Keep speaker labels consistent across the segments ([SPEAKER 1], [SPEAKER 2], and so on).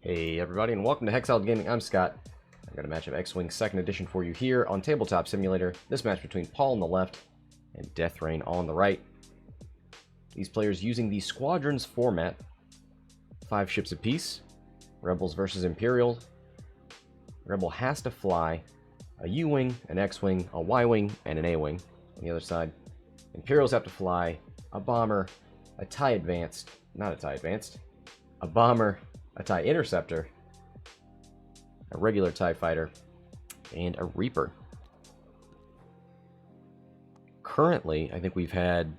[SPEAKER 1] Hey everybody, and welcome to Hexiled Gaming. I'm Scott. I've got a match of X-Wing 2nd Edition for you here on Tabletop Simulator. This match between Paul on the left and Deathrain on the right. These players using the Squadrons format. 5 ships apiece. Rebels versus Imperial. Rebel has to fly a U-Wing, an X-Wing, a Y-Wing, and an A-Wing. On the other side, Imperials have to fly a bomber, a TIE Advanced, not a TIE Advanced, a bomber, a TIE Interceptor, a regular TIE Fighter, and a Reaper. Currently, I think we've had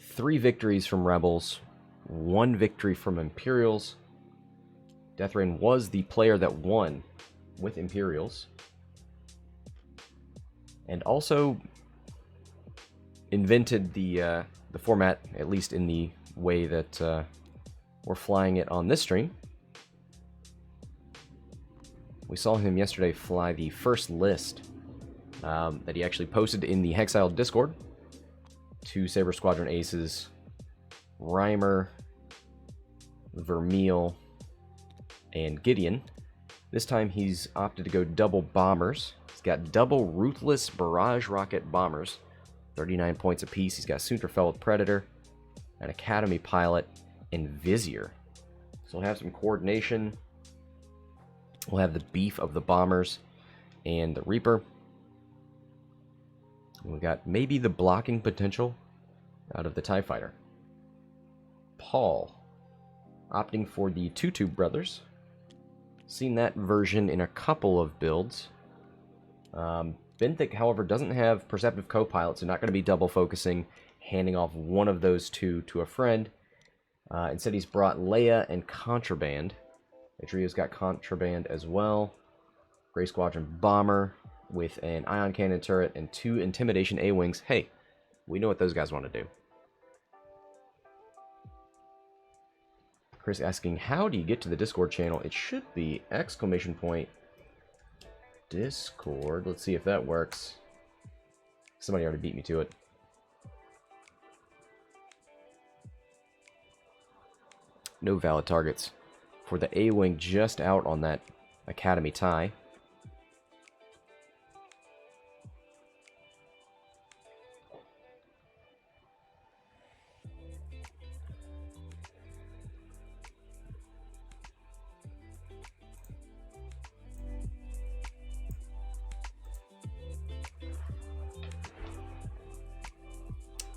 [SPEAKER 1] 3 victories from Rebels, 1 victory from Imperials. Deathrain was the player that won with Imperials, and also invented the format, at least in the way that we're flying it on this stream. We saw him yesterday fly the first list that he actually posted in the Hexiled Discord. 2 Saber Squadron aces, Reimer, Vermeil, and Gideon. This time he's opted to go double bombers. He's got double Ruthless Barrage Rocket bombers, 39 points apiece. He's got Soontir with Predator, an Academy pilot, and Vizier. So we'll have some coordination. We'll have the beef of the bombers and the Reaper. We got maybe the blocking potential out of the TIE Fighter. Paul opting for the Tutu brothers. Seen that version in a couple of builds. Benthic, however, doesn't have Perceptive Co-Pilot, so not going to be double focusing, handing off one of those 2 to a friend. Instead, he's brought Leia and Contraband. Edrio's got Contraband as well. Grey Squadron Bomber with an Ion Cannon turret and 2 Intimidation A-Wings. Hey, we know what those guys want to do. Chris asking, how do you get to the Discord channel? It should be !! Discord. Let's see if that works. Somebody already beat me to it. No valid targets for the A-Wing just out on that Academy TIE.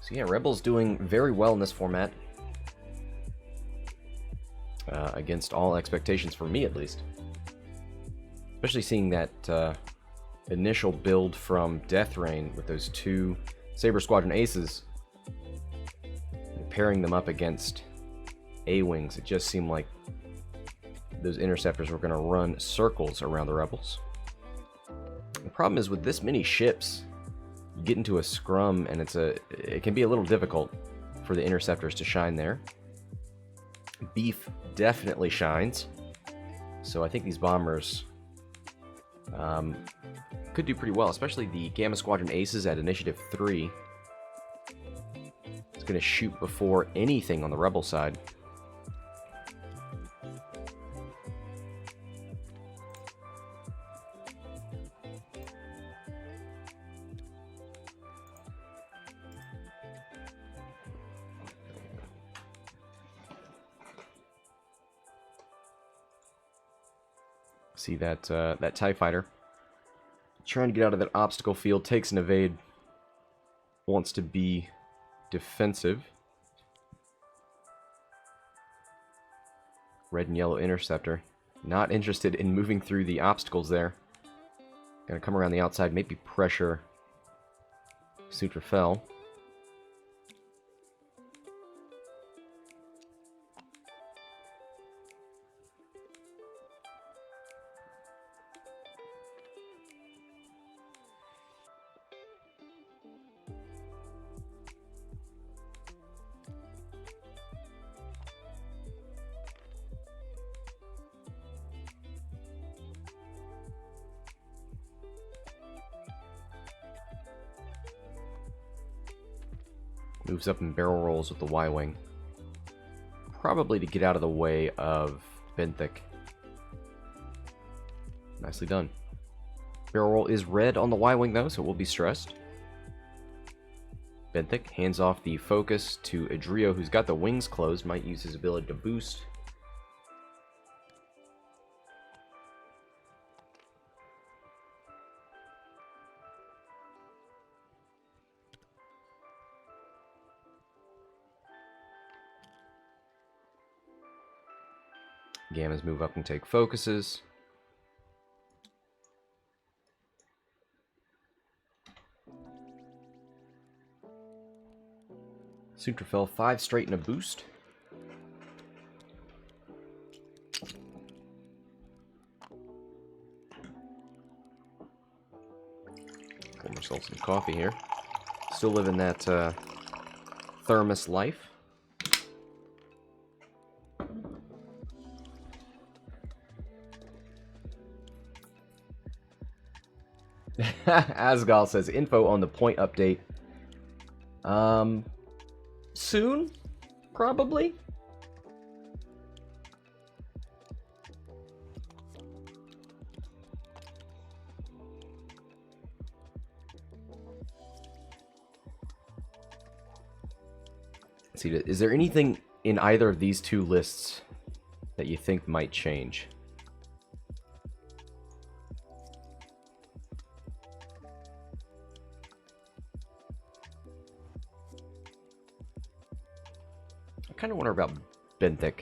[SPEAKER 1] So yeah, Rebels doing very well in this format. Against all expectations, for me at least. Especially seeing that initial build from Deathrain with those 2 Saber Squadron aces. And pairing them up against A-Wings, it just seemed like those interceptors were going to run circles around the Rebels. The problem is with this many ships, you get into a scrum and it can be a little difficult for the interceptors to shine there. Beef definitely shines, so I think these bombers could do pretty well, especially the Gamma Squadron aces at Initiative 3. It's going to shoot before anything on the Rebel side. See that that TIE Fighter trying to get out of that obstacle field, takes an evade, wants to be defensive. Red and yellow interceptor, not interested in moving through the obstacles there. Gonna come around the outside, maybe pressure Soontir. Moves up and barrel rolls with the Y-Wing. Probably to get out of the way of Benthic. Nicely done. Barrel roll is red on the Y-wing though, so it will be stressed. Benthic hands off the focus to Edrio, who's got the wings closed, might use his ability to boost. Gammas move up and take focuses. Soontir fell 5 straight in a boost. Pour myself some coffee here. Still living that thermos life. Asgal says info on the point update. Soon, probably. Let's see, is there anything in either of these two lists that you think might change? I kind of wonder about Benthic.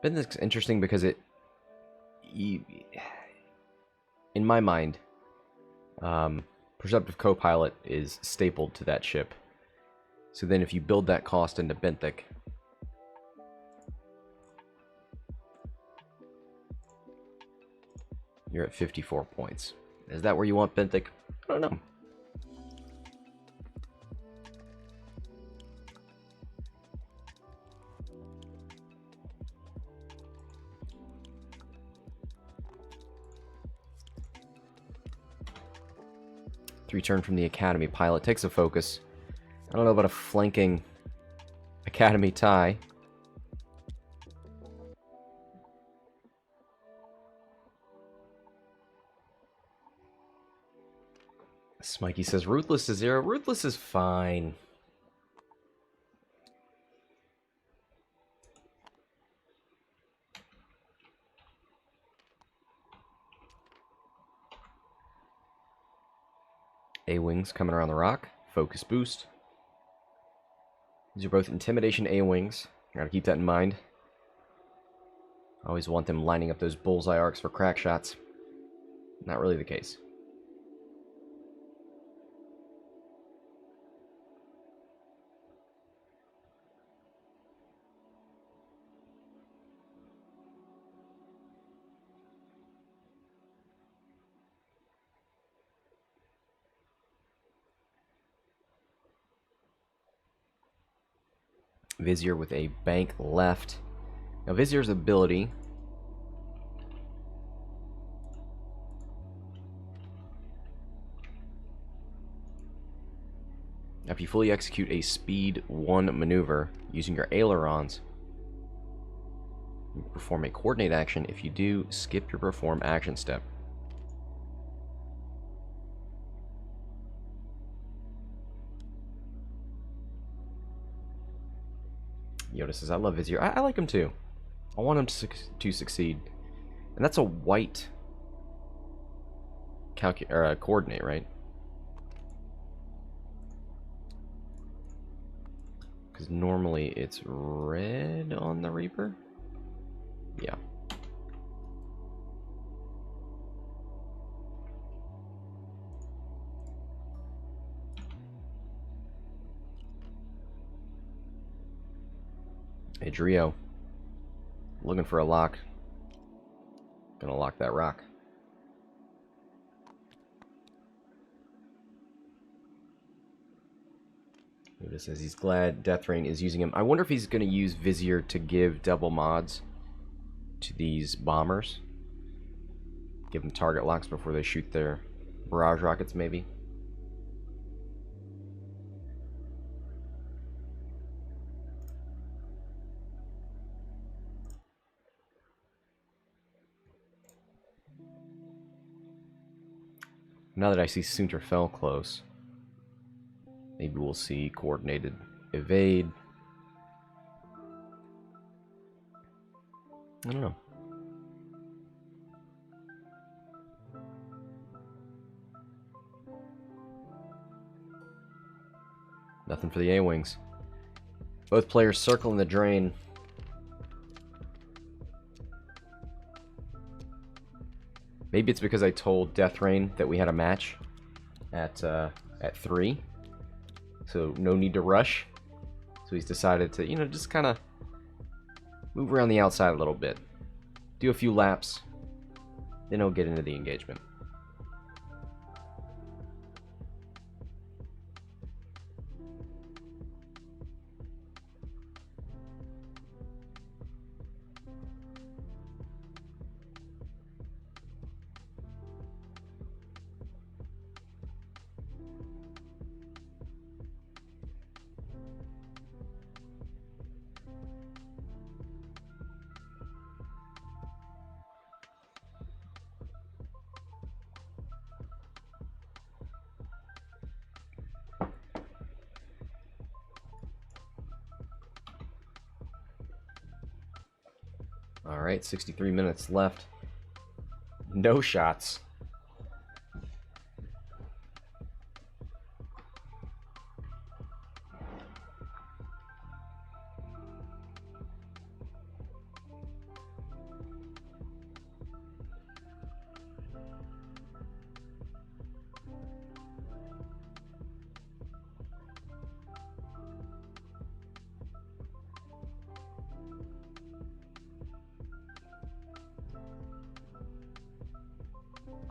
[SPEAKER 1] Benthic's interesting because in my mind, Perceptive Copilot is stapled to that ship. So then if you build that cost into Benthic, you're at 54 points. Is that where you want Benthic? I don't know. Return from the Academy pilot takes a focus. I don't know about a flanking Academy tie. Smikey says Ruthless to 0. Ruthless is fine. A-Wings coming around the rock. Focus boost. These are both Intimidation A-Wings. Gotta keep that in mind. Always want them lining up those bullseye arcs for crack shots. Not really the case. Vizier with a bank left. Now Vizier's ability after you fully execute a speed 1 maneuver using your ailerons, you perform a coordinate action. If you do, skip your perform action step. Yoda says, I love Vizier. I like him too. I want him to succeed. And that's a white coordinate, right? Because normally it's red on the Reaper. Yeah. Edrio. Looking for a lock. Gonna lock that rock. Yoda says he's glad Deathrain is using him. I wonder if he's gonna use Vizier to give double mods to these bombers. Give them target locks before they shoot their barrage rockets, maybe. Now that I see Soontir fell close, maybe we'll see coordinated evade. I don't know. Nothing for the A-Wings. Both players circling the drain. Maybe it's because I told Deathrain that we had a match at 3. So no need to rush. So he's decided to, you know, just kind of move around the outside a little bit. Do a few laps. Then he'll get into the engagement. Alright, 63 minutes left. No shots.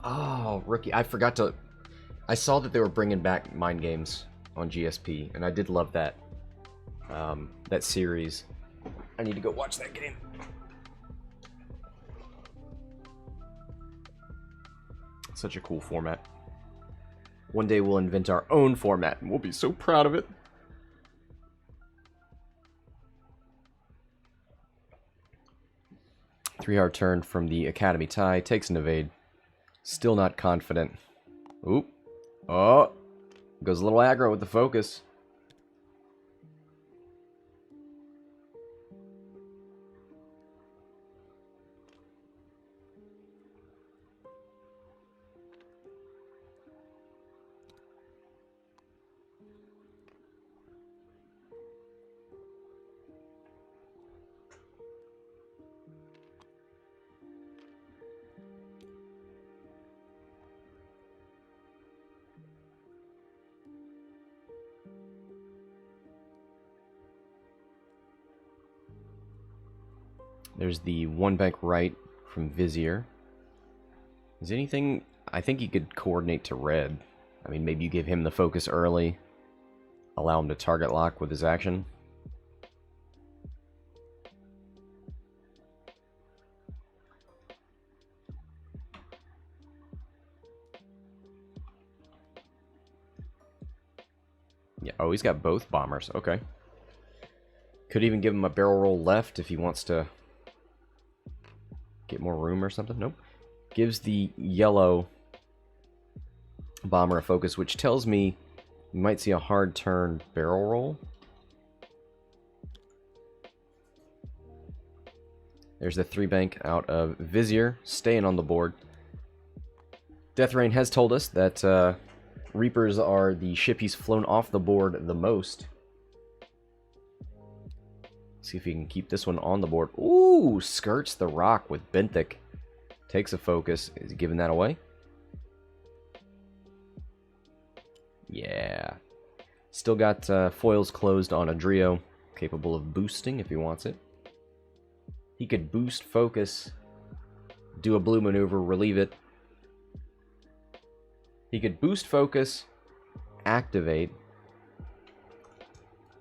[SPEAKER 1] Oh, rookie. I forgot to... I saw that they were bringing back Mind Games on GSP, and I did love that. That series. I need to go watch that game. Such a cool format. One day we'll invent our own format, and we'll be so proud of it. Three-hour turn from the Academy tie. Takes an evade. Still not confident. Oop. Oh. Goes a little aggro with the focus. There's the one bank right from Vizier. Is anything... I think he could coordinate to red. I mean, maybe you give him the focus early. Allow him to target lock with his action. Yeah, oh, he's got both bombers. Okay. Could even give him a barrel roll left if he wants to get more room or something. Nope. Gives the yellow bomber a focus, which tells me you might see a hard turn barrel roll. There's the 3-bank out of Vizier, staying on the board. Deathrain has told us that Reapers are the ship he's flown off the board the most. See if he can keep this one on the board. Ooh, skirts the rock with Benthic. Takes a focus. Is he giving that away? Yeah. Still got foils closed on Edrio. Capable of boosting if he wants it. He could boost focus. Do a blue maneuver, relieve it. He could boost focus. Activate.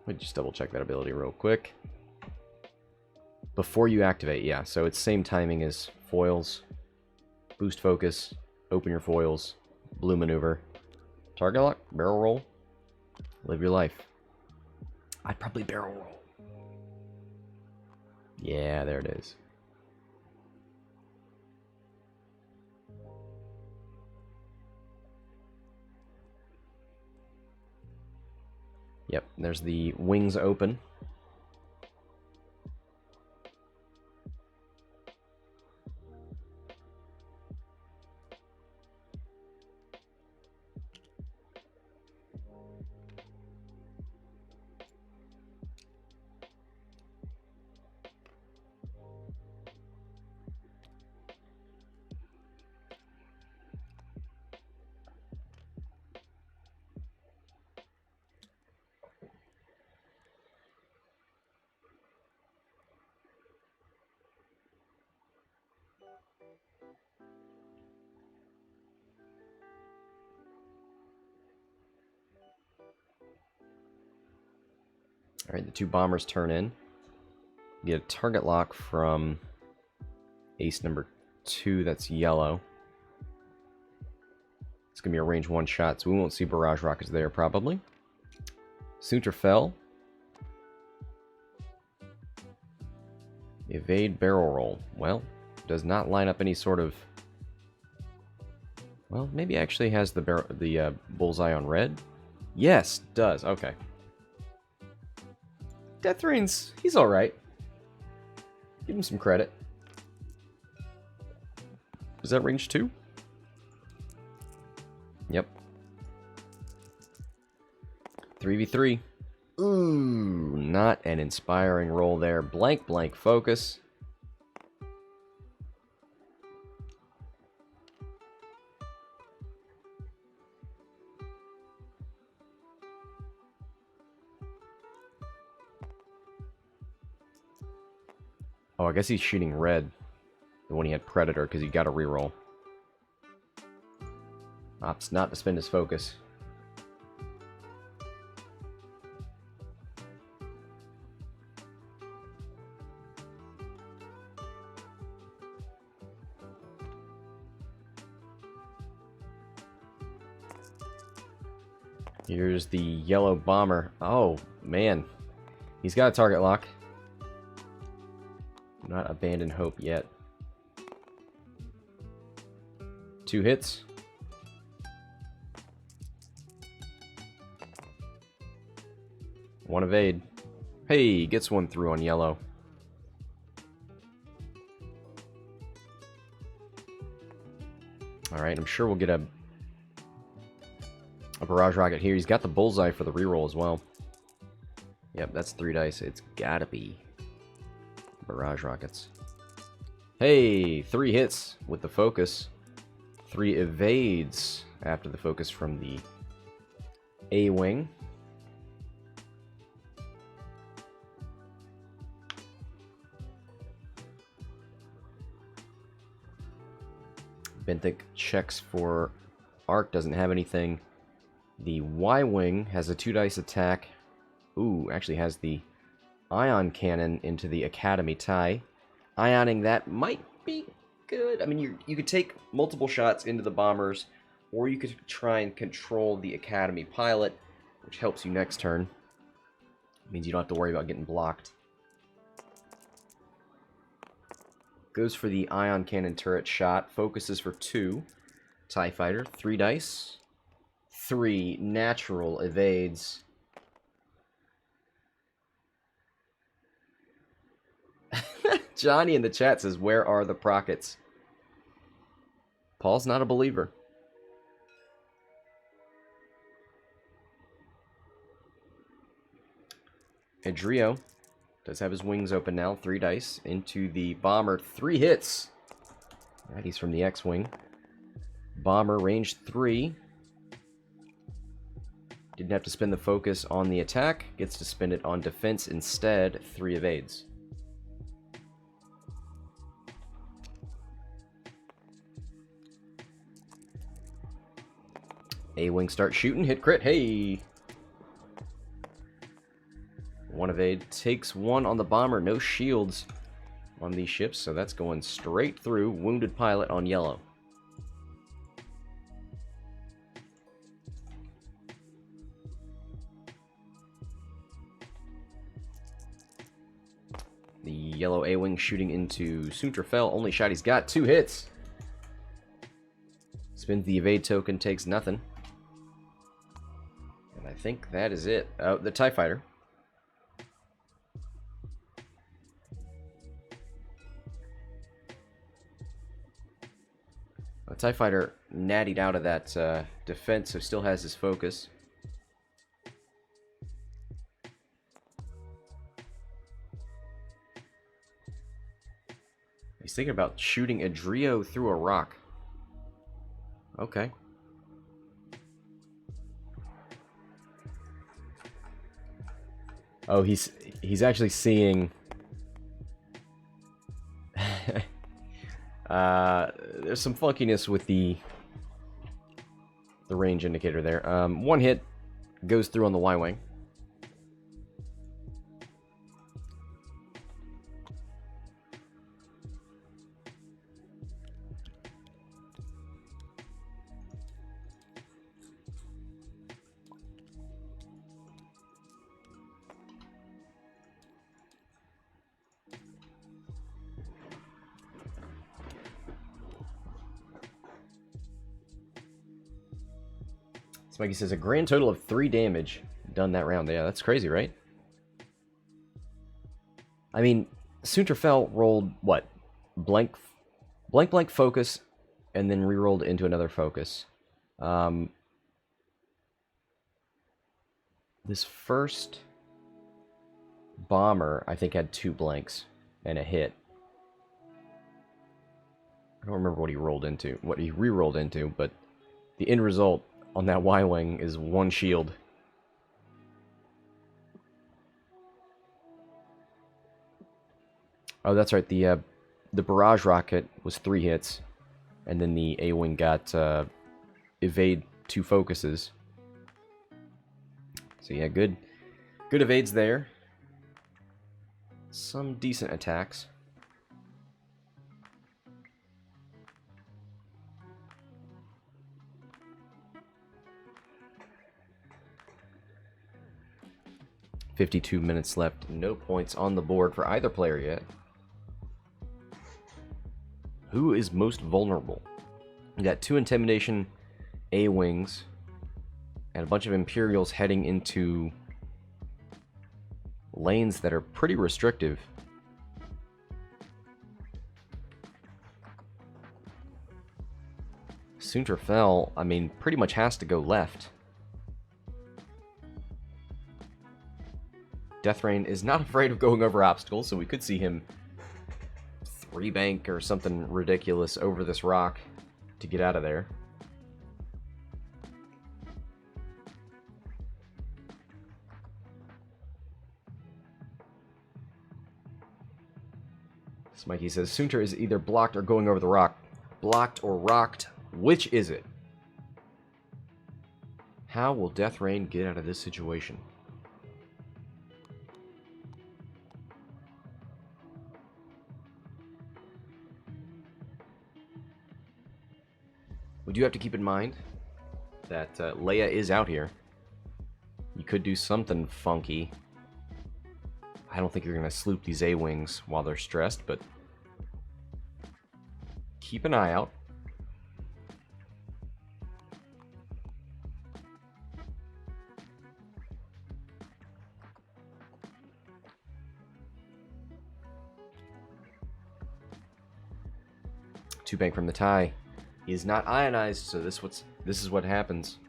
[SPEAKER 1] Let me just double check that ability real quick. Before you activate, yeah. So it's same timing as foils. Boost focus. Open your foils. Blue maneuver. Target lock. Barrel roll. Live your life. I'd probably barrel roll. Yeah, there it is. Yep, there's the wings open. Alright, the two bombers turn in. Get a target lock from ace number 2, that's yellow. It's going to be a range 1 shot, so we won't see barrage rockets there, probably. Soontir fell. Evade barrel roll. Well, does not line up any sort of... Well, maybe actually has the bullseye on red. Yes, does. Okay. Deathrain's, he's alright. Give him some credit. Is that range 2? Yep. 3v3. Ooh, not an inspiring roll there. Blank, blank focus. Oh, I guess he's shooting red. The one he had Predator, because he got a reroll. Opts not to spend his focus. Here's the yellow bomber. Oh, man. He's got a target lock. Not abandon hope yet. 2 hits. One evade. Hey, gets one through on yellow. Alright, I'm sure we'll get a barrage rocket here. He's got the bullseye for the reroll as well. Yep, that's 3 dice. It's gotta be barrage rockets. Hey, 3 hits with the focus. 3 evades after the focus from the A-wing. Benthic checks for arc, doesn't have anything. The Y-wing has a 2 dice attack. Ooh, actually has the ion cannon into the Academy tie. Ioning that might be good. I mean, you could take multiple shots into the bombers, or you could try and control the Academy pilot, which helps you next turn. Means you don't have to worry about getting blocked. Goes for the ion cannon turret shot. Focuses for 2. TIE fighter, 3 dice. 3 natural evades. Johnny in the chat says, where are the Prockets? Paul's not a believer. Edrio does have his wings open now. 3 dice into the bomber. 3 hits. Right, he's from the X-wing. Bomber, range 3. Didn't have to spend the focus on the attack. Gets to spend it on defense instead. 3 evades. A-wing starts shooting. Hit crit. Hey! 1 evade. Takes 1 on the bomber. No shields on these ships, so that's going straight through. Wounded pilot on yellow. The yellow A-wing shooting into Soontir fell. Only shot he's got. 2 hits. Spins the evade token. Takes nothing. And I think that is it. Oh, the TIE Fighter. The TIE Fighter nattied out of that defense, so still has his focus. He's thinking about shooting Edrio through a rock. Okay. Oh, he's actually seeing... there's some funkiness with the range indicator there. One hit goes through on the Y-Wing. Smikey says a grand total of 3 damage done that round. Yeah, that's crazy, right? I mean, Soontir fell rolled what? Blank focus, and then re-rolled into another focus. This first bomber, I think, had 2 blanks and a hit. I don't remember what he rolled into, what he re-rolled into, but the end result on that Y-Wing is 1 shield. Oh, that's right. The barrage rocket was 3 hits, and then the A-Wing got evade 2 focuses. So yeah, good evades there. Some decent attacks. .52 minutes left. No points on the board for either player yet. Who is most vulnerable? We got 2 Intimidation A-Wings and a bunch of Imperials heading into lanes that are pretty restrictive. Soontir fell, I mean, pretty much has to go left. Deathrain is not afraid of going over obstacles, so we could see him 3-bank or something ridiculous over this rock to get out of there. Smikey says, Soontir is either blocked or going over the rock. Blocked or rocked? Which is it? How will Deathrain get out of this situation? We do have to keep in mind that Leia is out here. You could do something funky. I don't think you're going to sloop these A-Wings while they're stressed, but keep an eye out. Two bank from the tie. He is not ionized, so this is what happens.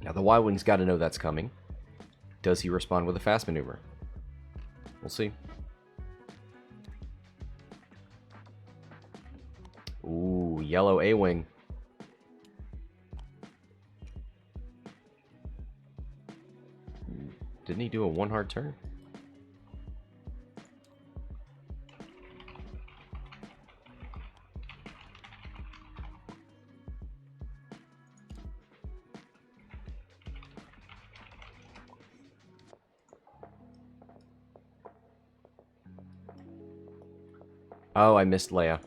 [SPEAKER 1] Now the Y-Wing's got to know that's coming. Does he respond with a fast maneuver? We'll see. Ooh, yellow A-Wing. Didn't he do a 1 hard turn? Oh, I missed Leia.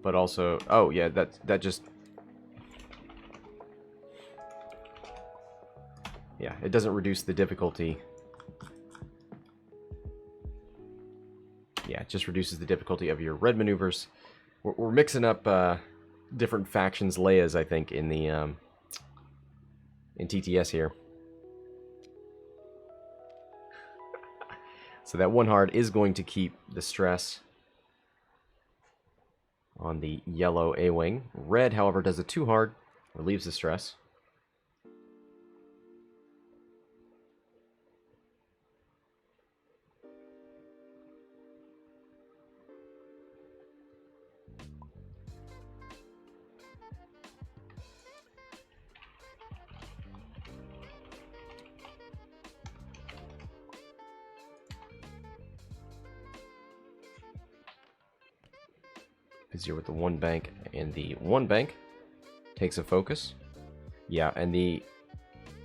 [SPEAKER 1] But also, oh yeah, that just, yeah, it doesn't reduce the difficulty. Yeah, it just reduces the difficulty of your red maneuvers. We're mixing up different factions, layers, I think, in the in TTS here. So that 1 hard is going to keep the stress on the yellow A-wing. Red, however, does a 2 hard, relieves the stress. Vizier with the 1 bank, and the 1 bank takes a focus. Yeah, and the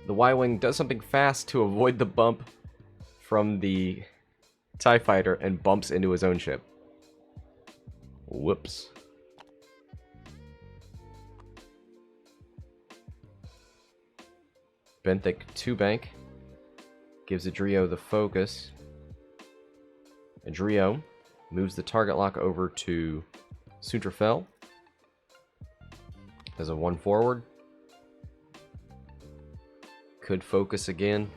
[SPEAKER 1] Y-wing does something fast to avoid the bump from the TIE fighter and bumps into his own ship. Whoops. Benthic 2 bank gives Edrio the focus. Edrio moves the target lock over to Soontir. Does a 1 forward. Could focus again.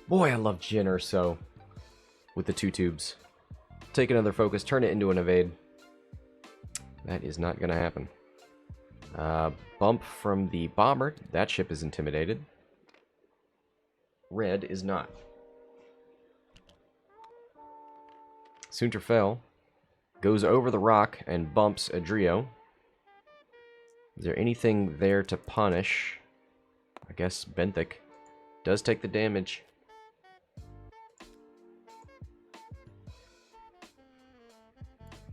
[SPEAKER 1] Boy, I love Jenner so with the 2 tubes. Take another focus, turn it into an evade. That is not going to happen. Bump from the bomber. That ship is intimidated. Red is not. Soontir goes over the rock and bumps Edrio. Is there anything there to punish? I guess Benthic does take the damage.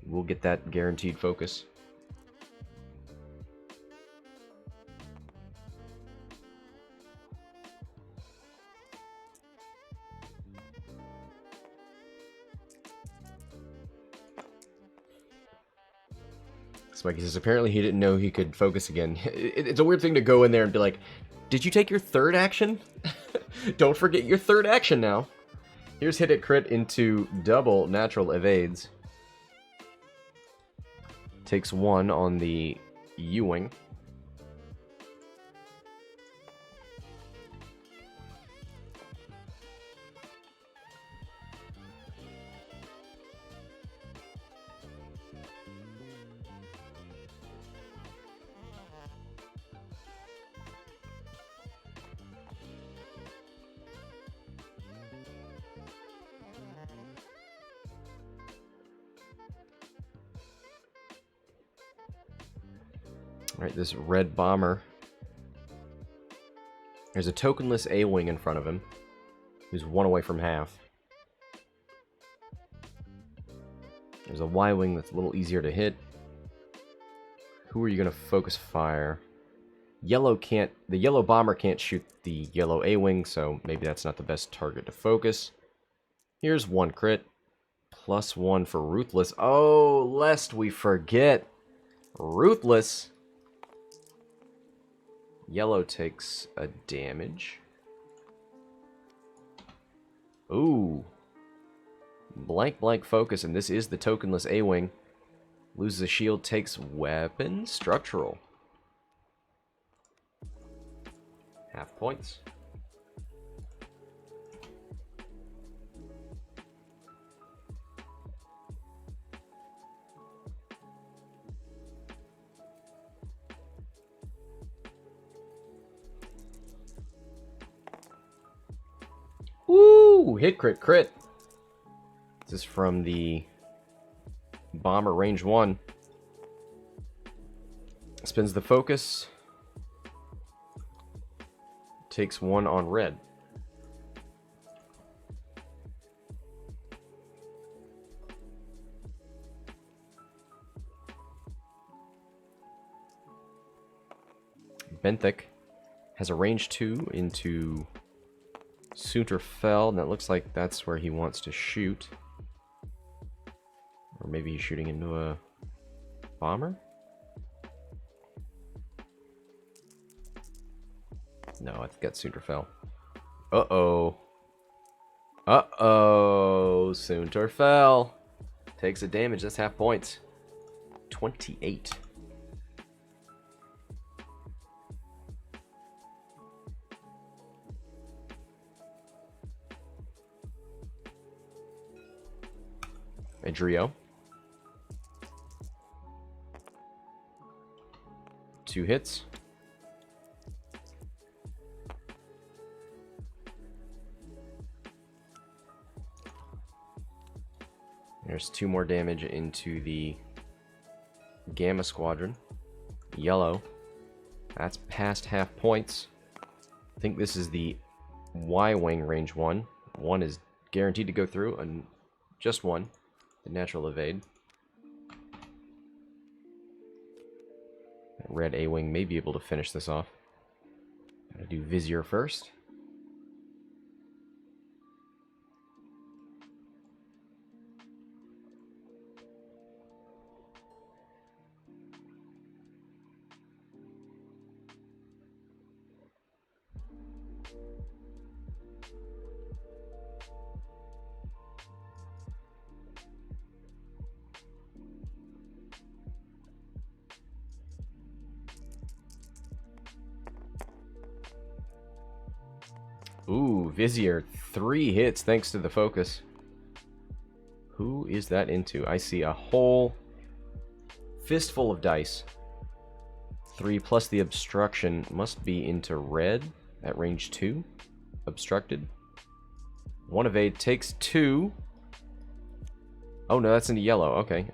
[SPEAKER 1] We'll get that guaranteed focus. Spikey says apparently he didn't know he could focus again. It's a weird thing to go in there and be like, did you take your 3rd action? Don't forget your 3rd action now. Here's hit it crit into double natural evades. Takes 1 on the U-wing. Alright, this red bomber. There's a tokenless A-wing in front of him, who's 1 away from half. There's a Y-wing that's a little easier to hit. Who are you going to focus fire? Yellow can't... The yellow bomber can't shoot the yellow A-wing, so maybe that's not the best target to focus. Here's 1 crit. Plus 1 for Ruthless. Oh, lest we forget. Ruthless. Yellow takes a damage. Ooh. Blank focus, and this is the tokenless A-wing. Loses a shield, takes weapon structural. Half points. Woo! Hit crit crit. This is from the bomber range 1. Spins the focus. Takes 1 on red. Benthic has a range 2 into Soontir, and that looks like that's where he wants to shoot. Or maybe he's shooting into a bomber? No, I think that's Soontir. Uh-oh. Uh-oh. Soontir takes a damage. That's half points. 28. Edrio. 2 hits. There's 2 more damage into the Gamma Squadron. Yellow. That's past half points. I think this is the Y-Wing range 1. 1 is guaranteed to go through, and just 1. The natural evade. That red A-Wing may be able to finish this off. Gotta do Vizier first. Ooh, Vizier, 3 hits thanks to the focus. Who is that into? I see a whole fistful of dice. 3 plus the obstruction must be into red at range 2. Obstructed. 1 evade takes 2. Oh no, that's into yellow. Okay.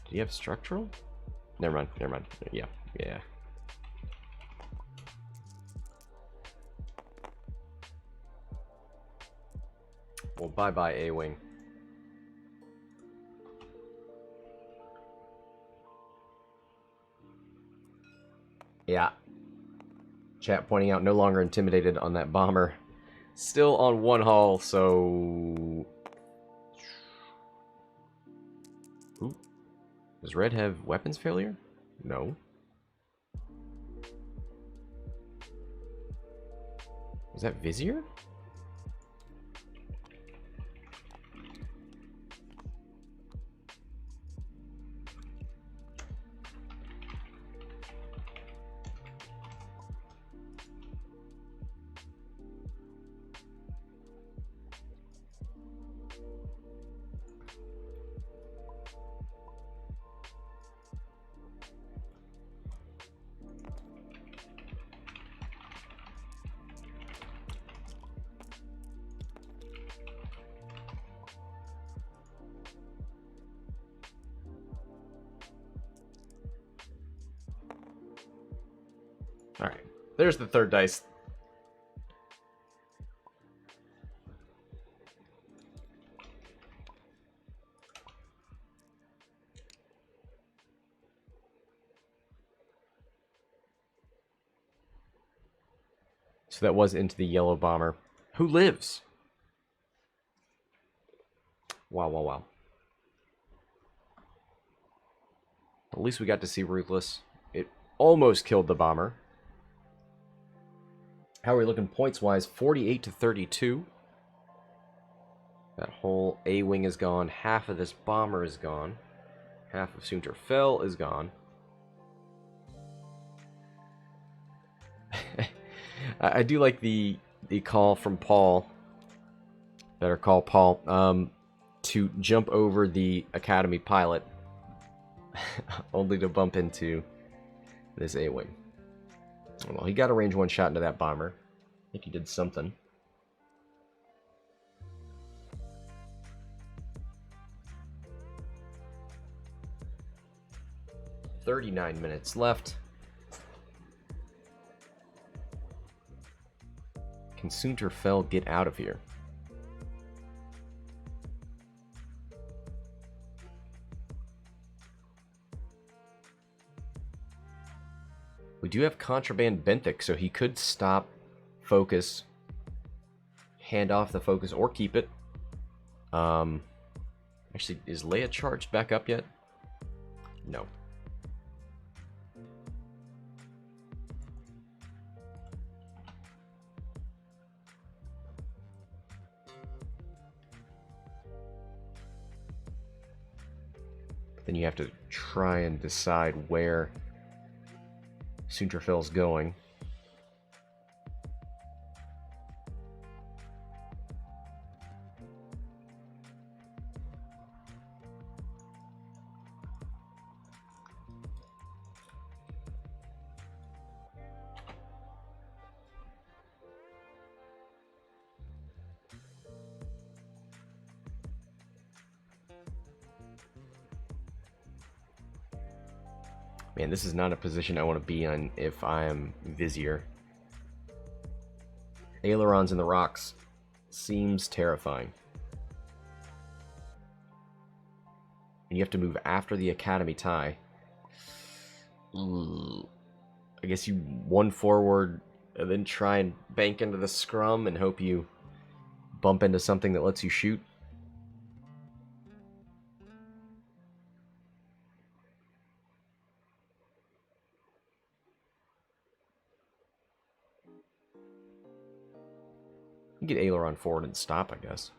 [SPEAKER 1] Do you have structural? Never mind, never mind. Yeah, yeah. Well, bye-bye, A-Wing. Yeah. Chat pointing out no longer intimidated on that bomber. Still on 1 hull, so... Ooh. Does red have weapons failure? No. Is that Vizier? Alright, there's the 3rd dice. So that was into the yellow bomber. Who lives? Wow, wow, wow. At least we got to see Ruthless. It almost killed the bomber. How are we looking points-wise? 48 to 32. That whole A-Wing is gone. Half of this bomber is gone. Half of Soontir Fell is gone. I do like the call from Paul. Better call Paul. To jump over the Academy pilot. Only to bump into this A-Wing. Well, he got a range 1 shot into that bomber. I think he did something. "39 minutes left. Can Soontir Fell get out of here? We do have contraband Benthic, so he could stop, focus, hand off the focus, or keep it. Actually, is Leia charged back up yet? No. Then you have to try and decide where Soontir is going. Man, this is not a position I want to be in if I am Vizier. Ailerons in the rocks seems terrifying. And you have to move after the Academy tie. I guess you one forward and then try and bank into the scrum and hope you bump into something that lets you shoot. You get aileron forward and stop, I guess.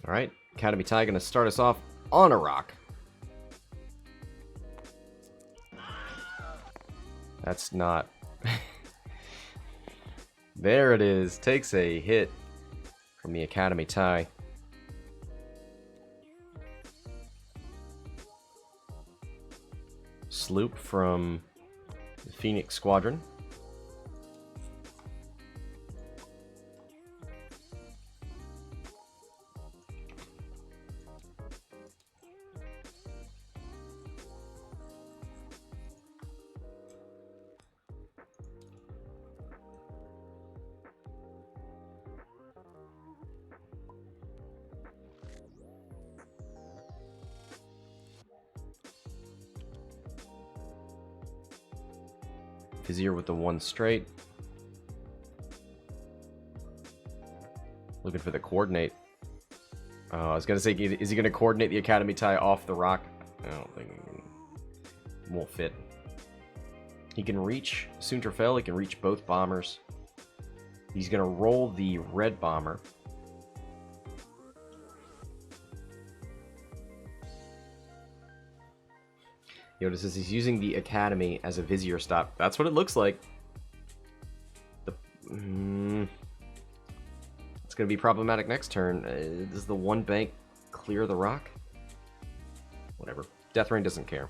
[SPEAKER 1] Alright, Academy tie going to start us off on a rock. That's not... There it is. Takes a hit from the Academy tie. Sloop from the Phoenix Squadron. Vizier with the one straight. Looking for the coordinate. I was going to say, is he going to coordinate the Academy tie off the rock? I don't think it won't fit. He can reach Soontir. He can reach both bombers. He's going to roll the red bomber. Notices he's using the Academy as a Vizier stop. That's what it looks like. It's going to be problematic next turn. Does the one bank clear the rock? Whatever. Deathrain doesn't care.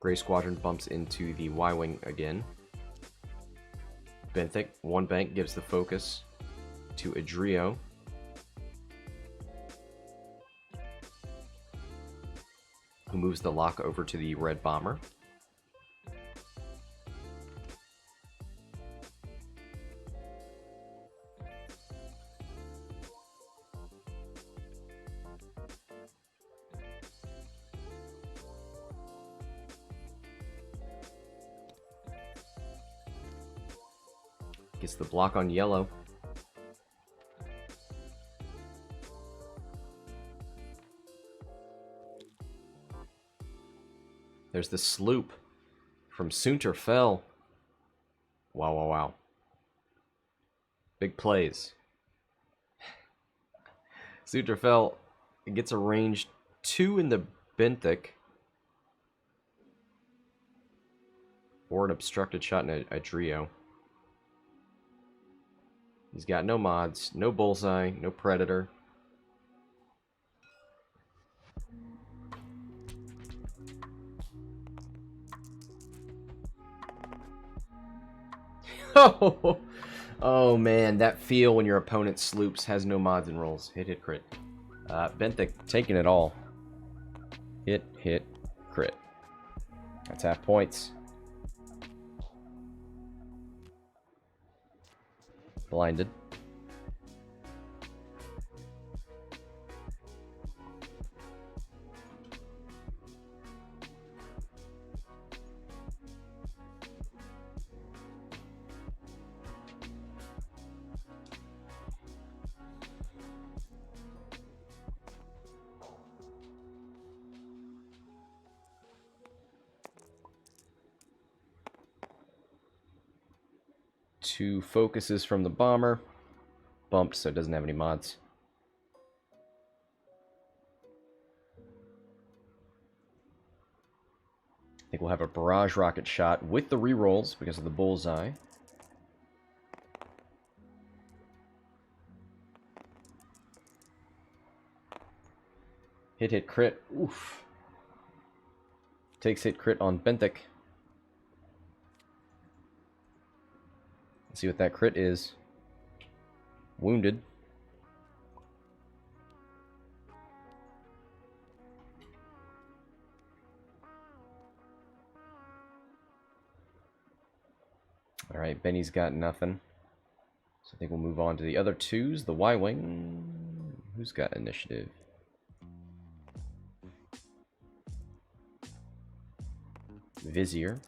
[SPEAKER 1] Gray Squadron bumps into the Y-Wing again. Benthic, one bank gives the focus to Edrio. Who moves the lock over to the red bomber. Gets the block on yellow. There's the sloop from Soontir. Wow, wow, wow. Big plays. Soontir fell. It gets a range 2 in the Benthic. Or an obstructed shot in a Edrio. He's got no mods, no bullseye, no predator. Oh man, that feel when your opponent sloops, has no mods and rolls. Hit, crit. Benthic taking it all. Hit, crit. That's half points. Blinded. Two focuses from the bomber. Bumped, so it doesn't have any mods. I think we'll have a barrage rocket shot with the rerolls because of the bullseye. Hit, crit. Oof. Takes hit, crit on Benthic. Let's see what that crit is. Wounded. Alright, Benny's got nothing. So I think we'll move on to the other twos. The Y-Wing. Who's got initiative? Vizier.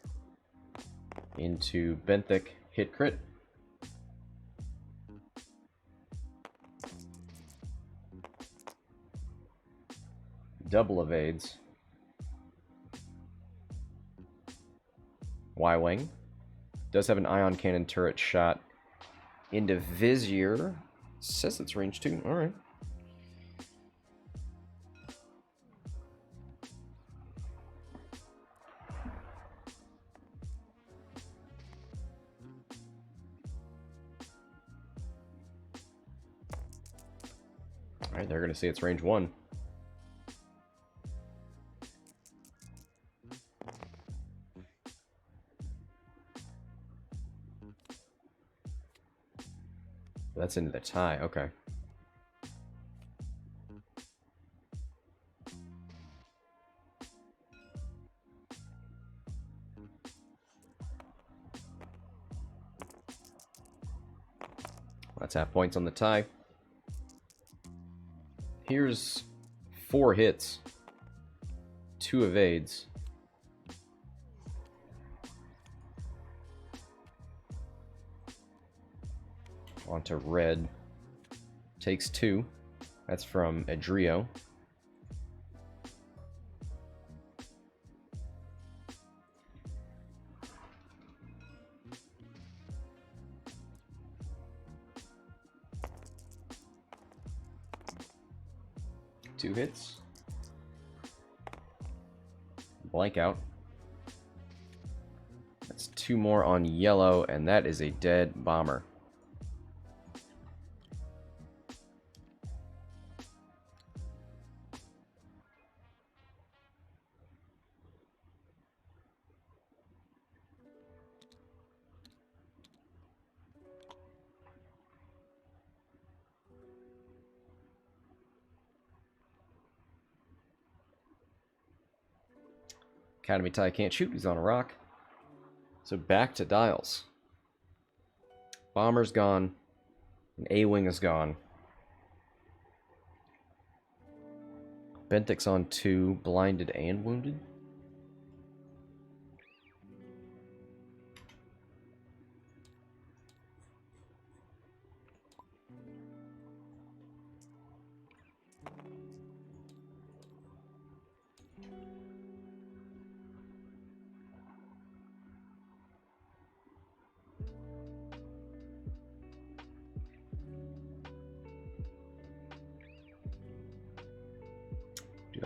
[SPEAKER 1] Into Benthic. Hit, crit. Double evades. Y-Wing. Does have an ion cannon turret shot into Vizier. Says it's range 2. Alright. Alright, they're going to say it's range 1. That's into the tie, okay. That's half points on the tie. Here's 4 hits. 2 evades. Onto red. Takes 2. That's from Edrio. Two hits. Blank out. That's 2 more on yellow, and that is a dead bomber. Academy tie can't shoot, he's on a rock. So back to dials. Bomber's gone. And A-Wing is gone. Benthic's on 2, blinded and wounded.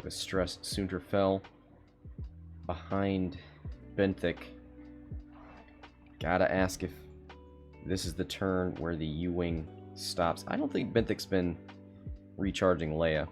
[SPEAKER 1] with stress. Soontir fell behind Benthic. Gotta ask if this is the turn where the U-Wing stops. I don't think Benthic's been recharging Leia.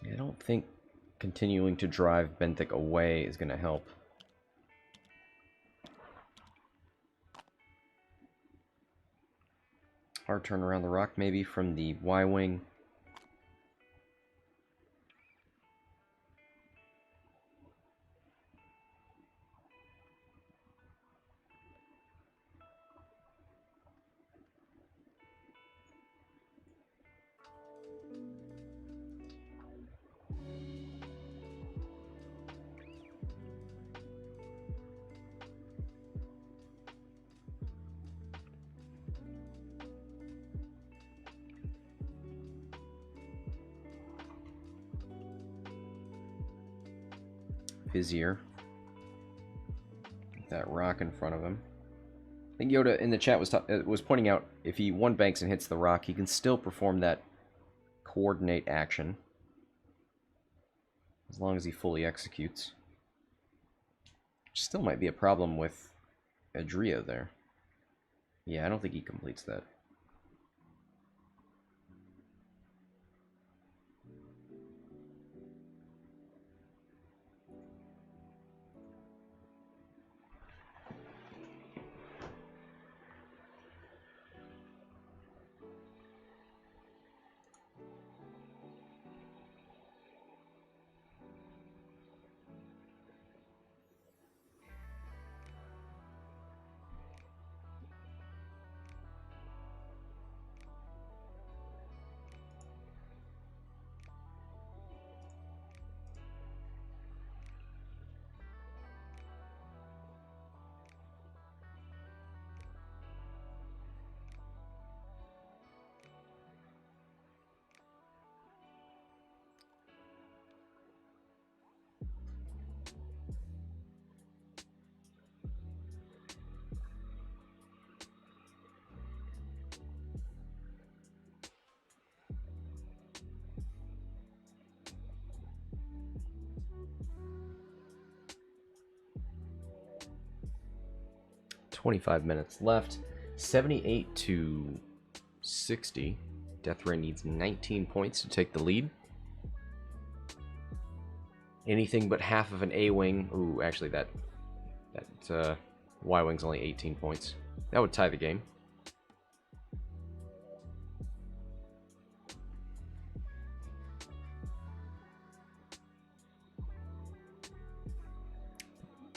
[SPEAKER 1] I don't think continuing to drive Benthic away is going to help. Hard turn around the rock maybe from the Y-Wing. Vizier. That rock in front of him. I think Yoda in the chat was pointing out if he one banks and hits the rock, he can still perform that coordinate action as long as he fully executes. Which still might be a problem with Edrio there. Yeah, I don't think he completes that. .25 minutes left. 78 to 60. Deathrain needs 19 points to take the lead. Anything but half of an A-Wing. Ooh, actually that Y-Wing's only 18 points. That would tie the game.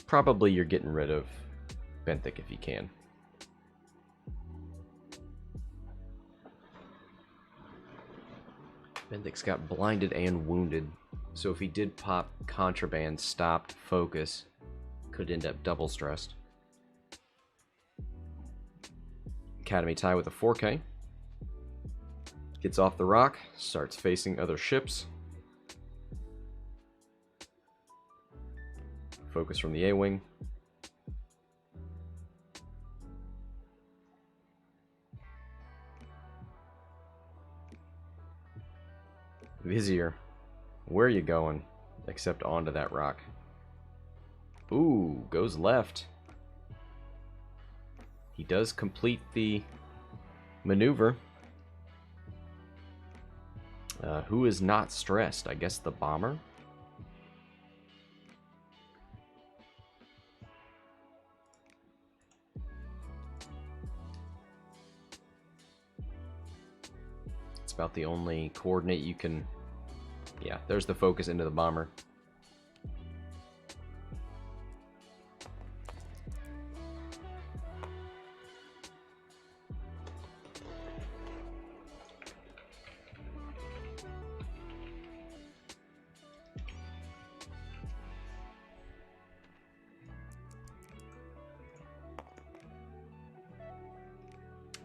[SPEAKER 1] Probably you're getting rid of Benthic if you can. Benthic's got blinded and wounded, so if he did pop contraband, stopped, focus, could end up double stressed. Academy tie with a 4K. Gets off the rock, starts facing other ships. Focus from the A-Wing. Vizier, where are you going? Except onto that rock. Ooh, goes left. He does complete the maneuver. Who is not stressed? I guess the bomber? about the only coordinate you can... Yeah, there's the focus into the bomber.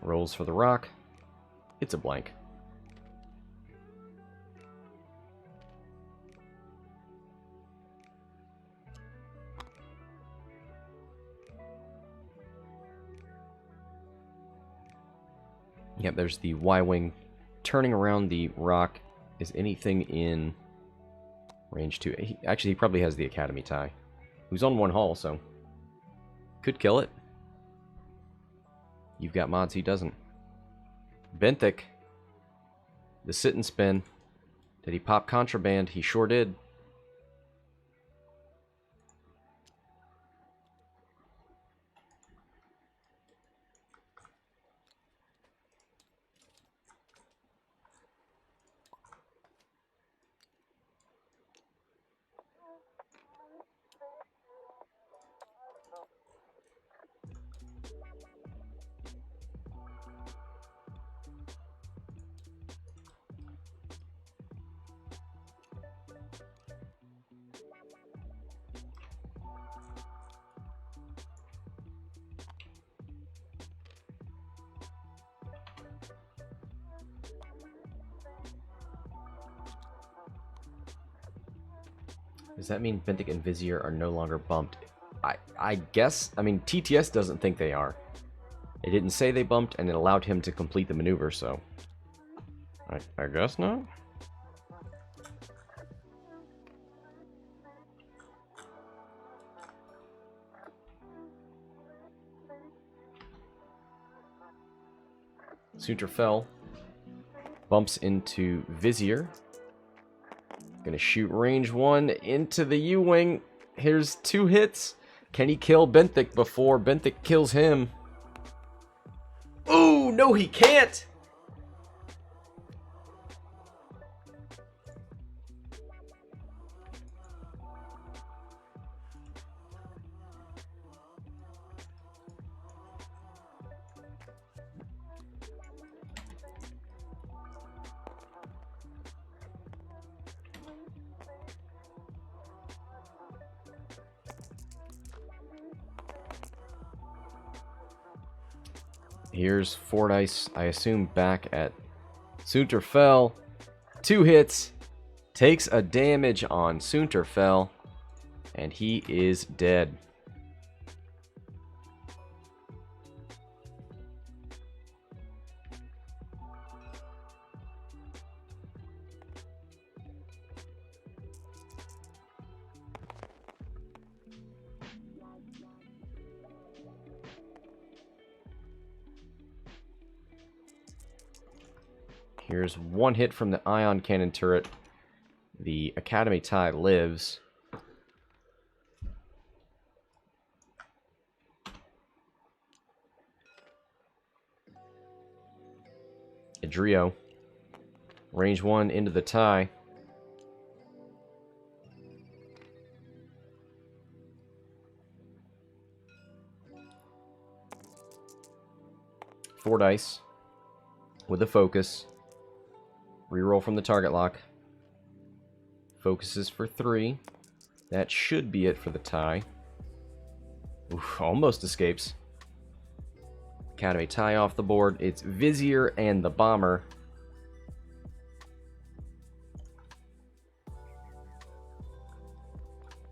[SPEAKER 1] Rolls for the rock. It's a blank. Yep, there's the Y-wing turning around the rock. Is anything in range 2? Actually, he probably has the Academy tie. Who's on one hull, so could kill it. You've got mods, he doesn't. Benthic. The sit and spin. Did he pop contraband? He sure did. Does that mean Benthic and Vizier are no longer bumped? I guess, I mean, TTS doesn't think they are. It didn't say they bumped, and it allowed him to complete the maneuver, so... I guess not? Soontir fell. Bumps into Vizier. Gonna shoot range 1 into the U-wing. Here's 2 hits. Can he kill Benthic before Benthic kills him? Oh, no he can't! Here's Fordyce, I assume, back at Soontir fell. 2 hits. Takes a damage on Soontir fell. And he is dead. Here's 1 hit from the ion cannon turret. The Academy tie lives. Edrio. Range 1 into the tie. Fordyce with a focus. Reroll from the target lock. Focuses for 3. That should be it for the tie. Oof, almost escapes. Academy tie off the board. It's Vizier and the bomber.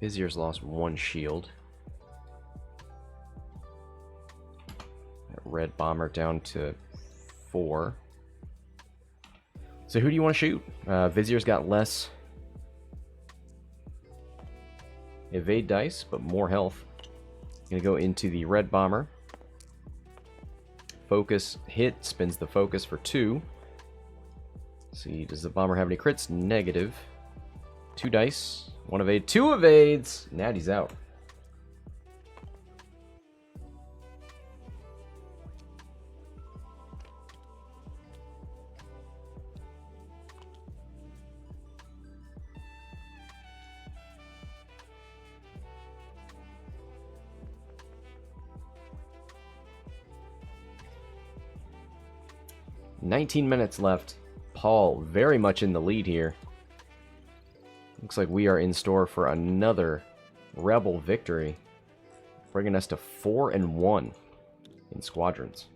[SPEAKER 1] Vizier's lost 1 shield. That red bomber down to 4. So who do you want to shoot? Vizier's got less evade dice, but more health. Gonna go into the red bomber. Focus hit, spins the focus for 2. Let's see, does the bomber have any crits? Negative. 2 dice, 1 evade, 2 evades. Natty's out. 19 minutes left. Paul very much in the lead here. Looks like we are in store for another Rebel victory, bringing us to 4-1 in Squadrons.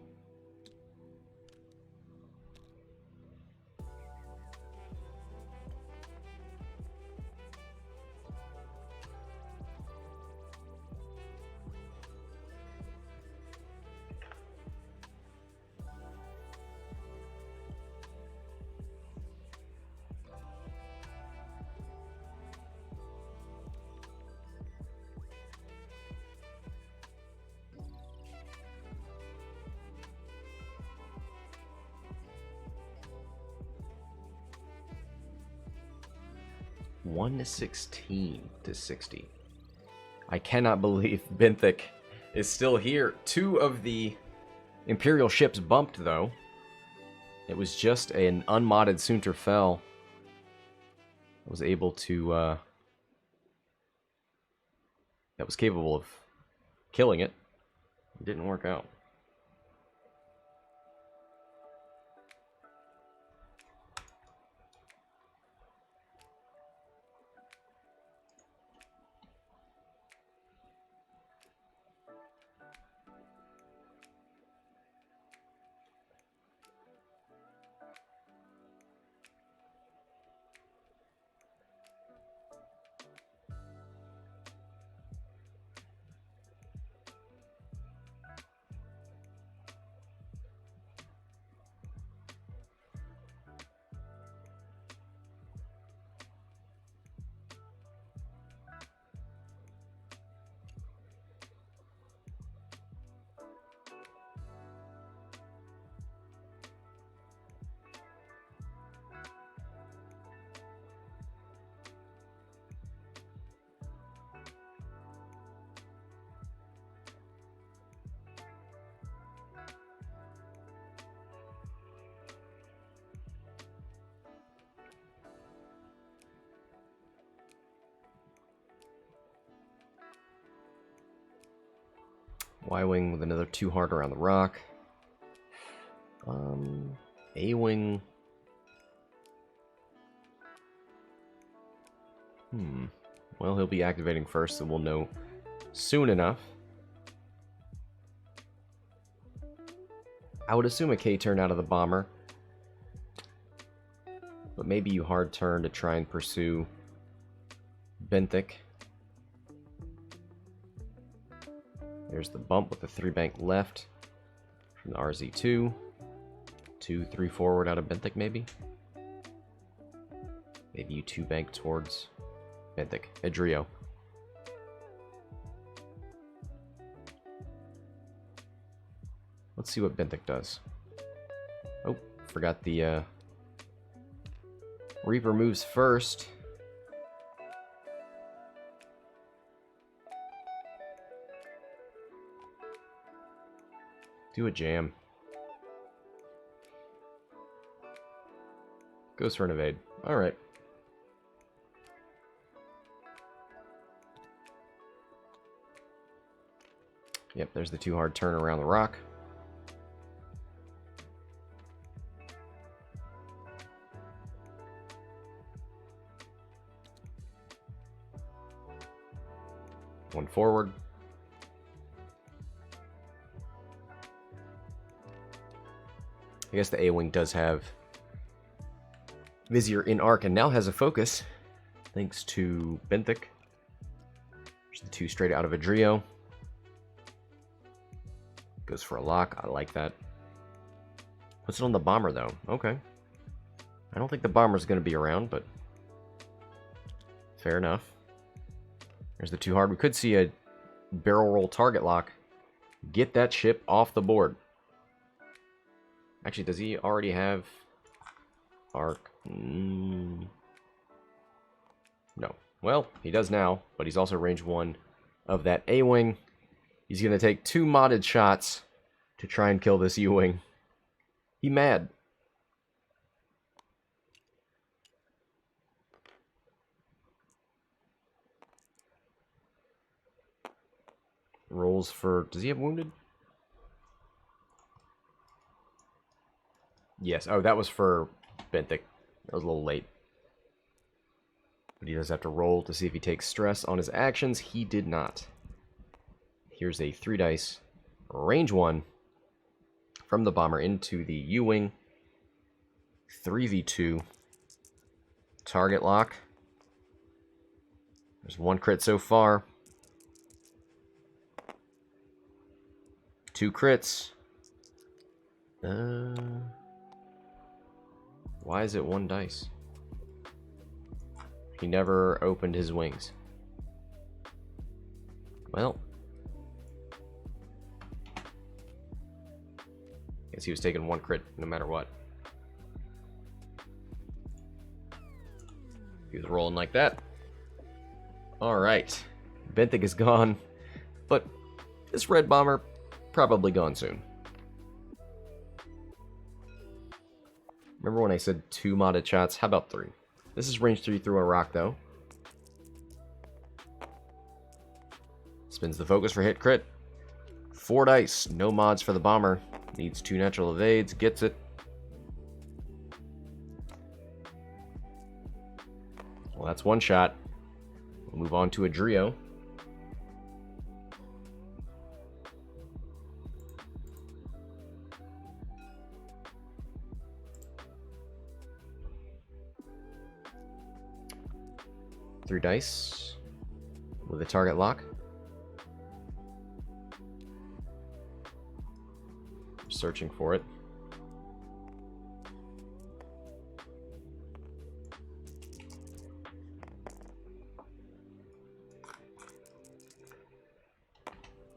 [SPEAKER 1] $116-60. I cannot believe Benthic is still here. 2 of the Imperial ships bumped, though. It was just an unmodded Soontir fell. I was able to, that was capable of killing it. It didn't work out. Y-Wing with another 2 hard around the rock. A-Wing. Well, he'll be activating first, so we'll know soon enough. I would assume a K-turn out of the bomber. But maybe you hard turn to try and pursue Benthic. There's the bump with the 3-bank left from the RZ2. 2-3 forward out of Benthic, maybe. Maybe you 2-bank towards Benthic. Edrio. Let's see what Benthic does. Oh, forgot the Reaper moves first. Do a jam. Goes for an evade. Alright. Yep, there's the 2 hard turn around the rock. One forward. I guess the A-Wing does have Vizier in arc and now has a focus, thanks to Benthic. There's the 2 straight out of Edrio. Goes for a lock. I like that. Puts it on the bomber, though. Okay. I don't think the bomber's going to be around, but fair enough. There's the 2 hard. We could see a barrel roll target lock. Get that ship off the board. Actually, does he already have arc? No. Well, he does now, but he's also range 1 of that A-Wing. He's going to take 2 modded shots to try and kill this U-Wing. He mad. Rolls for... Does he have wounded? Yes. Oh, that was for Benthic. That was a little late. But he does have to roll to see if he takes stress on his actions. He did not. Here's a 3 dice. Range 1. From the bomber into the U-wing. 3v2. Target lock. There's 1 crit so far. 2 crits. Why is it 1 dice? He never opened his wings. Well. Guess he was taking 1 crit no matter what. He was rolling like that. Alright. Benthic is gone. But this red bomber, probably gone soon. Remember when I said 2 modded shots? How about 3? This is range 3 through a rock, though. Spins the focus for hit crit. 4 dice. No mods for the bomber. Needs 2 natural evades. Gets it. Well, that's 1 shot. We'll move on to Edrio. Three dice with a target lock. Searching for it.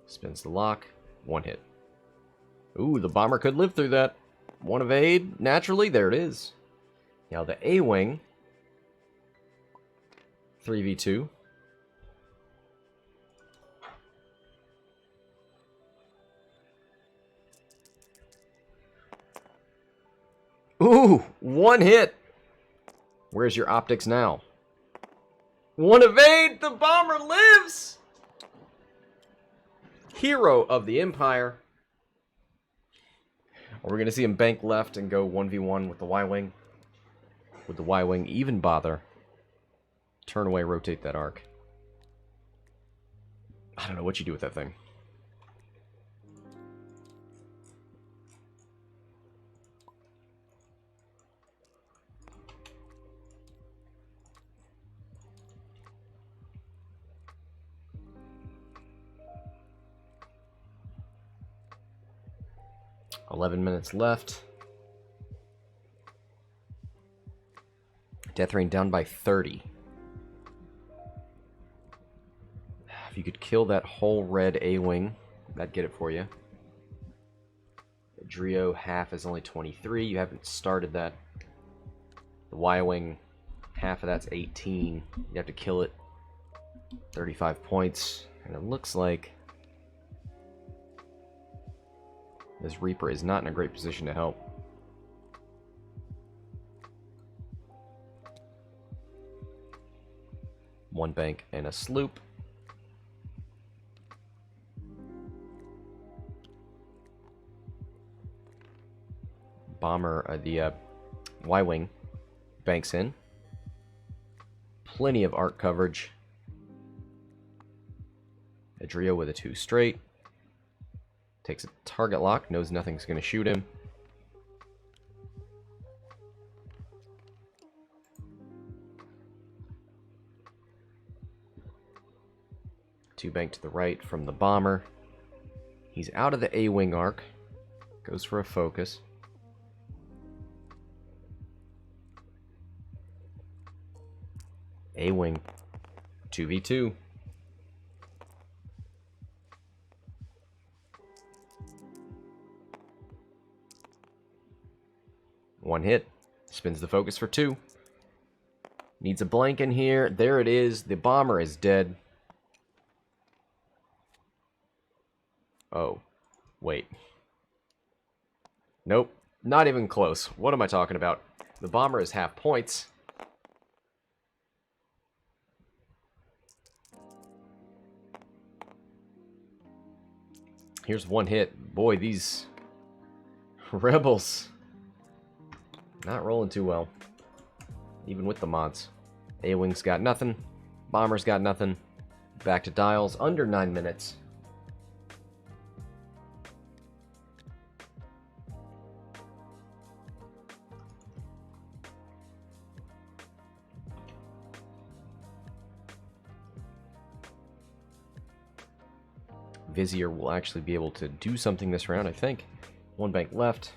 [SPEAKER 1] Spins the lock. 1 hit. Ooh, the bomber could live through that. 1 evade. Naturally, there it is. Now the A-wing. 3v2. Ooh, 1 hit. Where's your optics now? 1 evade. The bomber lives. Hero of the Empire. Are we going to see him bank left and go 1v1 with the Y-wing? Would the Y-wing even bother? Turn away, rotate that arc. I don't know what you do with that thing. $11 minutes left. Deathrain down by 30. If you could kill that whole red A-wing, that'd get it for you. Edrio half is only 23. You haven't started that. The Y-wing, half of that's 18. You have to kill it. 35 points. And it looks like this Reaper is not in a great position to help. One bank and a sloop. Bomber, the Y-wing banks in. Plenty of arc coverage. Edrio with a 2 straight. Takes a target lock, knows nothing's going to shoot him. Two bank to the right from the bomber. He's out of the A-wing arc. Goes for a focus. A-wing. 2v2. One hit. Spins the focus for 2. Needs a blank in here. There it is. The bomber is dead. Oh. Wait. Nope. Not even close. What am I talking about? The bomber is half points. Here's 1 hit. Boy, these rebels Not rolling too well, even with the mods. A-Wing's got nothing. Bomber's got nothing. Back to dials, under 9 minutes. Vizier will actually be able to do something this round, I think. 1 bank left.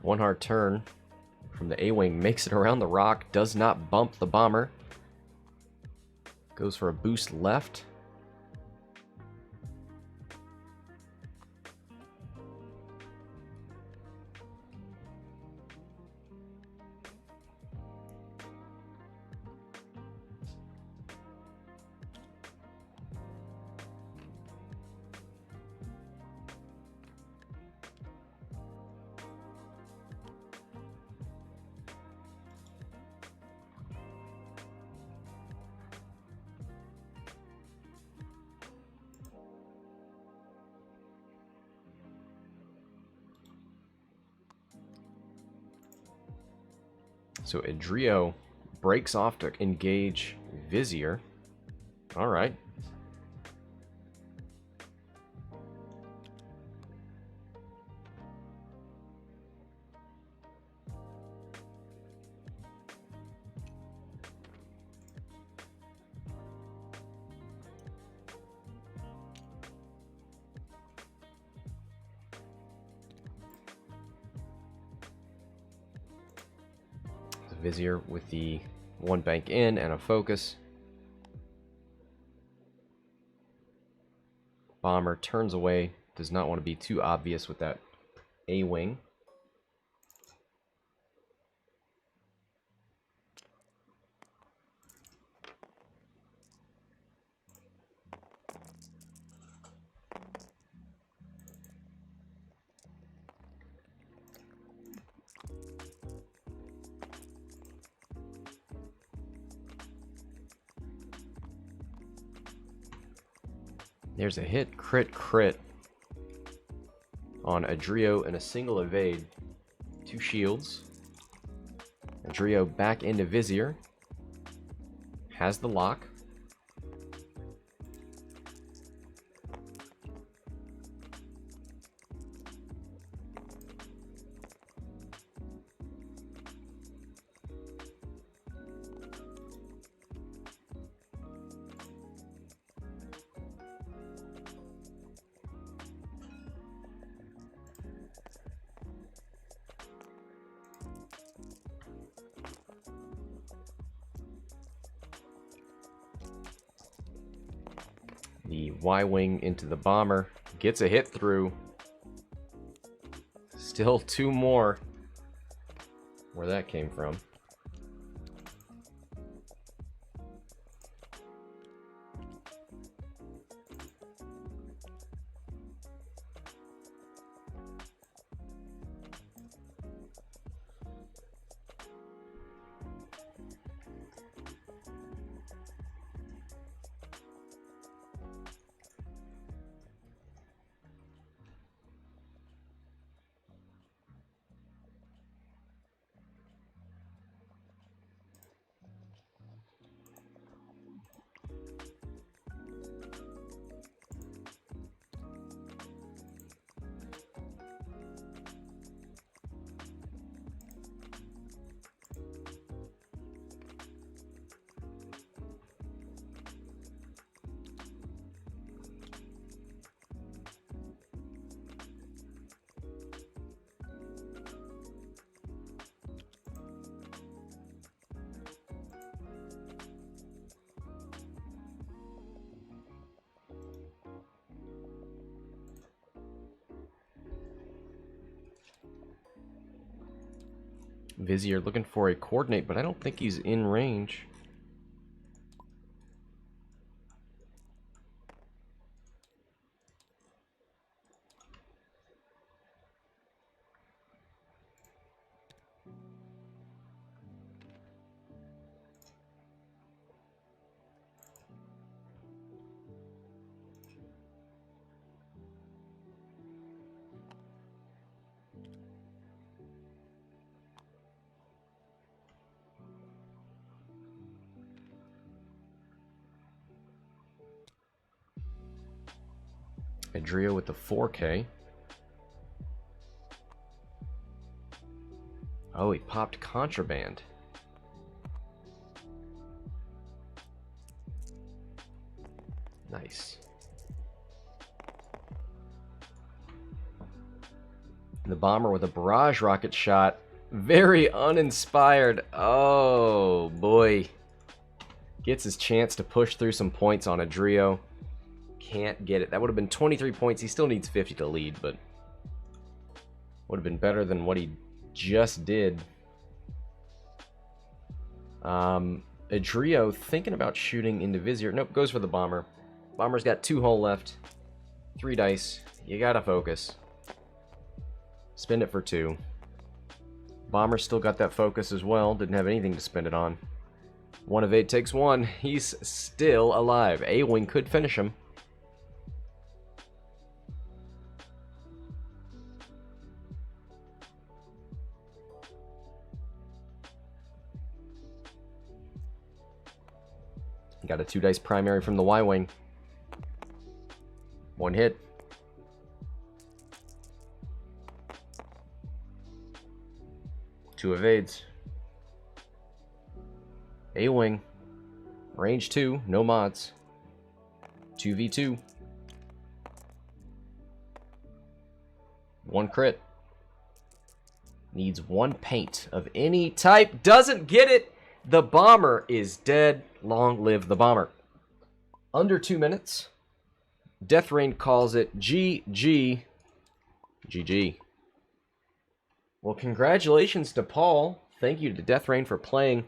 [SPEAKER 1] One hard turn from the A-Wing makes it around the rock, does not bump the bomber. Goes for a boost left. So Edrio breaks off to engage Vizier. All right. Vizier with the 1 bank in and a focus. Bomber turns away, does not want to be too obvious with that A-Wing. There's a hit, crit, crit on Edrio and a single evade. 2 shields. Edrio back into Vizier. Has the lock. The Y-Wing into the bomber. Gets a hit through. Still 2 more. Where that came from. Vizier looking for a coordinate, but I don't think he's in range. Edrio with the 4K. Oh, he popped contraband. Nice. The bomber with a barrage rocket shot. Very uninspired. Oh, boy. Gets his chance to push through some points on Edrio. Can't get it. That would have been 23 points. He still needs 50 to lead, but would have been better than what he just did. Edrio thinking about shooting into Vizier. Nope, goes for the bomber. Bomber's got 2 hull left. 3 dice. You gotta focus. Spend it for 2. Bomber's still got that focus as well. Didn't have anything to spend it on. 1 of 8 takes 1. He's still alive. A-Wing could finish him. Got a 2 dice primary from the Y-Wing. 1 hit. Two evades. A-Wing. Range 2, no mods. 2v2. 1 crit. Needs 1 paint of any type. Doesn't get it. The bomber is dead. Long live the bomber. Under 2 minutes. Deathrain calls it GG. GG. Well, congratulations to Paul. Thank you to Deathrain for playing.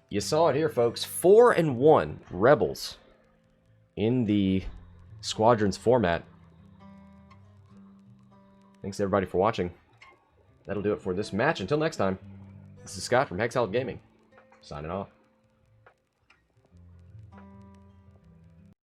[SPEAKER 1] You saw it here, folks. 4-1 Rebels in the Squadrons format. Thanks everybody for watching. That'll do it for this match. Until next time, this is Scott from Hexiled Gaming, signing off.